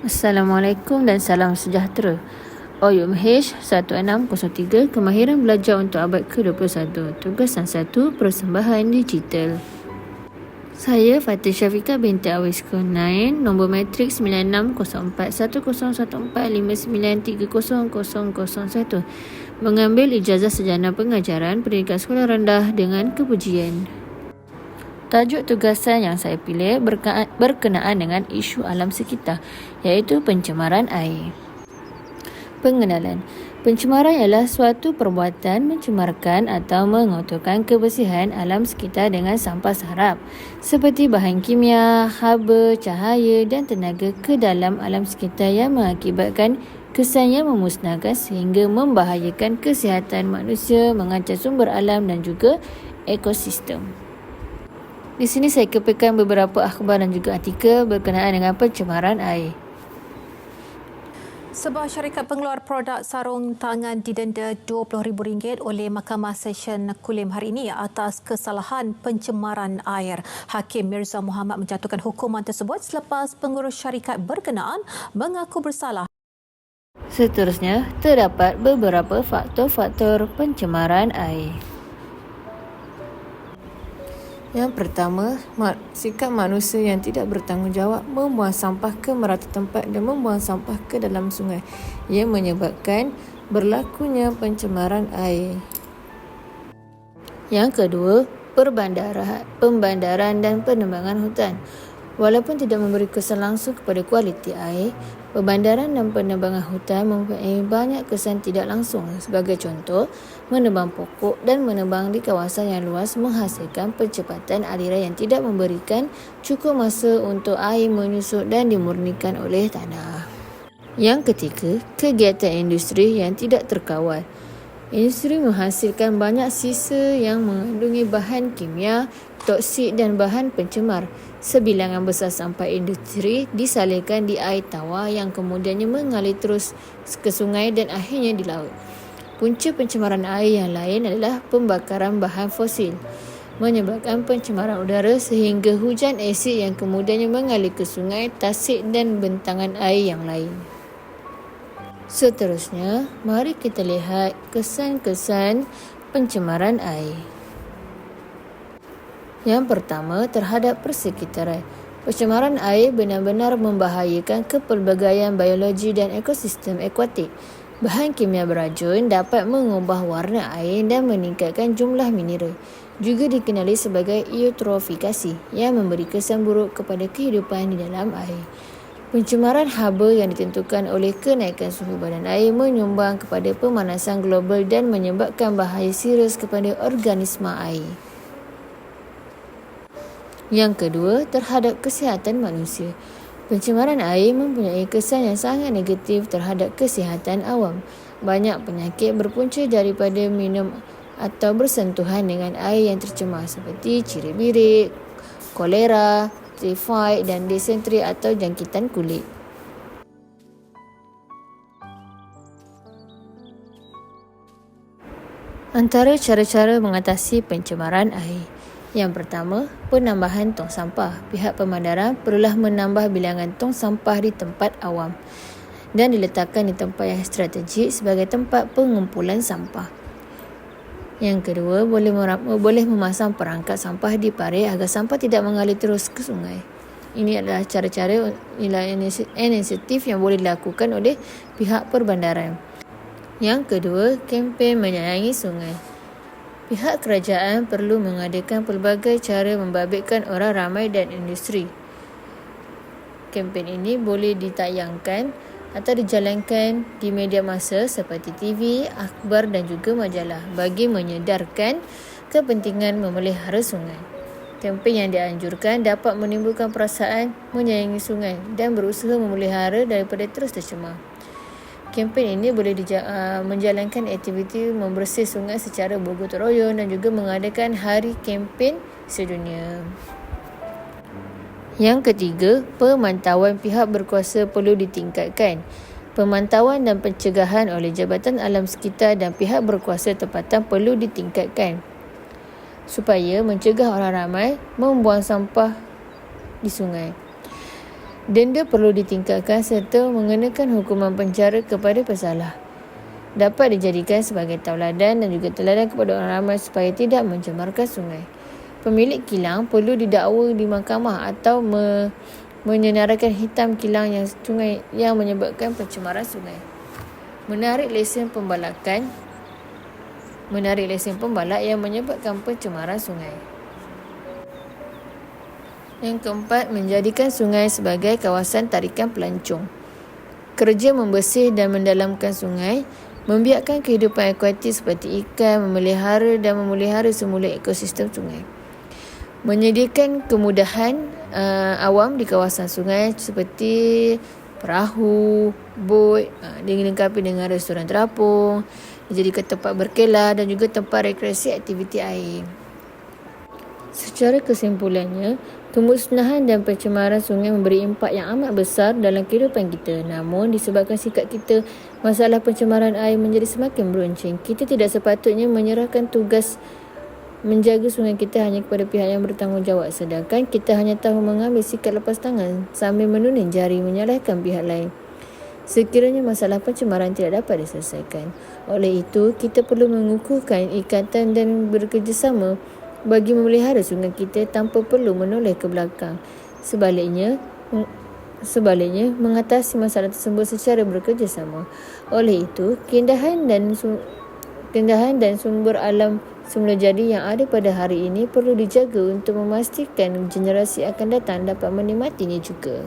Assalamualaikum dan salam sejahtera. OUMH 1603, kemahiran belajar untuk abad ke-21. Tugasan 1, persembahan digital. Saya Fatih Syafiqah binti Awis Kunain, nombor matrik 9604101459300001, mengambil ijazah sarjana pengajaran pendidikan sekolah rendah dengan kepujian. Tajuk tugasan yang saya pilih berkenaan dengan isu alam sekitar, iaitu pencemaran air. Pengenalan. Pencemaran ialah suatu perbuatan mencemarkan atau mengotorkan kebersihan alam sekitar dengan sampah sarap, seperti bahan kimia, haba, cahaya dan tenaga ke dalam alam sekitar yang mengakibatkan kesan yang memusnahkan sehingga membahayakan kesihatan manusia, mengancam sumber alam dan juga ekosistem. Di sini saya kepikan beberapa akhbar dan juga artikel berkenaan dengan pencemaran air. Sebuah syarikat pengeluar produk sarung tangan didenda RM20,000 oleh Mahkamah Session Kulim hari ini atas kesalahan pencemaran air. Hakim Mirza Muhammad menjatuhkan hukuman tersebut selepas pengurus syarikat berkenaan mengaku bersalah. Seterusnya, terdapat beberapa faktor-faktor pencemaran air. Yang pertama, sikap manusia yang tidak bertanggungjawab membuang sampah ke merata tempat dan membuang sampah ke dalam sungai yang menyebabkan berlakunya pencemaran air. Yang kedua, pembandaran dan penebangan hutan. Walaupun tidak memberi kesan langsung kepada kualiti air, pembandaran dan penebangan hutan mempunyai banyak kesan tidak langsung. Sebagai contoh, menebang pokok dan menebang di kawasan yang luas menghasilkan percepatan aliran yang tidak memberikan cukup masa untuk air menyusut dan dimurnikan oleh tanah. Yang ketiga, kegiatan industri yang tidak terkawal. Industri menghasilkan banyak sisa yang mengandungi bahan kimia, toksik dan bahan pencemar. Sebilangan besar sampah industri disalurkan di air tawar yang kemudiannya mengalir terus ke sungai dan akhirnya di laut. Punca pencemaran air yang lain adalah pembakaran bahan fosil, menyebabkan pencemaran udara sehingga hujan asid yang kemudiannya mengalir ke sungai, tasik dan bentangan air yang lain. Seterusnya, mari kita lihat kesan-kesan pencemaran air. Yang pertama, terhadap persekitaran. Pencemaran air benar-benar membahayakan kepelbagaian biologi dan ekosistem akuatik. Bahan kimia beracun dapat mengubah warna air dan meningkatkan jumlah mineral. Juga dikenali sebagai eutrofikasi yang memberi kesan buruk kepada kehidupan di dalam air. Pencemaran haba yang ditentukan oleh kenaikan suhu badan air menyumbang kepada pemanasan global dan menyebabkan bahaya serius kepada organisma air. Yang kedua, terhadap kesihatan manusia. Pencemaran air mempunyai kesan yang sangat negatif terhadap kesihatan awam. Banyak penyakit berpunca daripada minum atau bersentuhan dengan air yang tercemar seperti cirit-birit, kolera, tifoid dan disenteri atau jangkitan kulit. Antara cara-cara mengatasi pencemaran air. Yang pertama, penambahan tong sampah. Pihak pemandaran perlulah menambah bilangan tong sampah di tempat awam dan diletakkan di tempat yang strategik sebagai tempat pengumpulan sampah. Yang kedua, boleh memasang perangkap sampah di parit agar sampah tidak mengalir terus ke sungai. Ini adalah cara-cara inisiatif yang boleh dilakukan oleh pihak perbandaran. Yang kedua, kempen menyayangi sungai. Pihak kerajaan perlu mengadakan pelbagai cara membabitkan orang ramai dan industri. Kempen ini boleh ditayangkan atau dijalankan di media massa seperti TV, akhbar dan juga majalah bagi menyedarkan kepentingan memelihara sungai. Kempen yang dianjurkan dapat menimbulkan perasaan menyayangi sungai dan berusaha memelihara daripada terus tercemar. Kempen ini boleh menjalankan aktiviti membersih sungai secara bergotong royong dan juga mengadakan hari kempen sedunia. Yang ketiga, pemantauan pihak berkuasa perlu ditingkatkan. Pemantauan dan pencegahan oleh Jabatan Alam Sekitar dan pihak berkuasa tempatan perlu ditingkatkan supaya mencegah orang ramai membuang sampah di sungai. Denda perlu ditingkatkan serta mengenakan hukuman penjara kepada pesalah. Dapat dijadikan sebagai tauladan dan juga teladan kepada orang ramai supaya tidak mencemarkan sungai. Pemilik kilang perlu didakwa di mahkamah atau menyenaraikan hitam kilang yang sungai yang menyebabkan pencemaran sungai. Menarik lesen pembalak yang menyebabkan pencemaran sungai. Yang keempat, menjadikan sungai sebagai kawasan tarikan pelancong. Kerja membersih dan mendalamkan sungai, membiarkan kehidupan akuatik seperti ikan, memelihara semula ekosistem sungai. Menyediakan kemudahan awam di kawasan sungai seperti perahu, bot, dilengkapi dengan restoran terapung, dijadikan tempat berkelah dan juga tempat rekreasi aktiviti air. Secara kesimpulannya, kemusnahan dan pencemaran sungai memberi impak yang amat besar dalam kehidupan kita. Namun, disebabkan sikap kita, masalah pencemaran air menjadi semakin beruncing. Kita tidak sepatutnya menyerahkan tugas menjaga sungai kita hanya kepada pihak yang bertanggungjawab, sedangkan kita hanya tahu mengambil sikap lepas tangan sambil menunjuk jari menyalahkan pihak lain sekiranya masalah pencemaran tidak dapat diselesaikan. Oleh itu, kita perlu mengukuhkan ikatan dan bekerjasama bagi memelihara sungai kita tanpa perlu menoleh ke belakang. Sebaliknya, mengatasi masalah tersebut secara bekerjasama. Oleh itu, keindahan dan sumber alam semula jadi yang ada pada hari ini perlu dijaga untuk memastikan generasi akan datang dapat menikmatinya juga.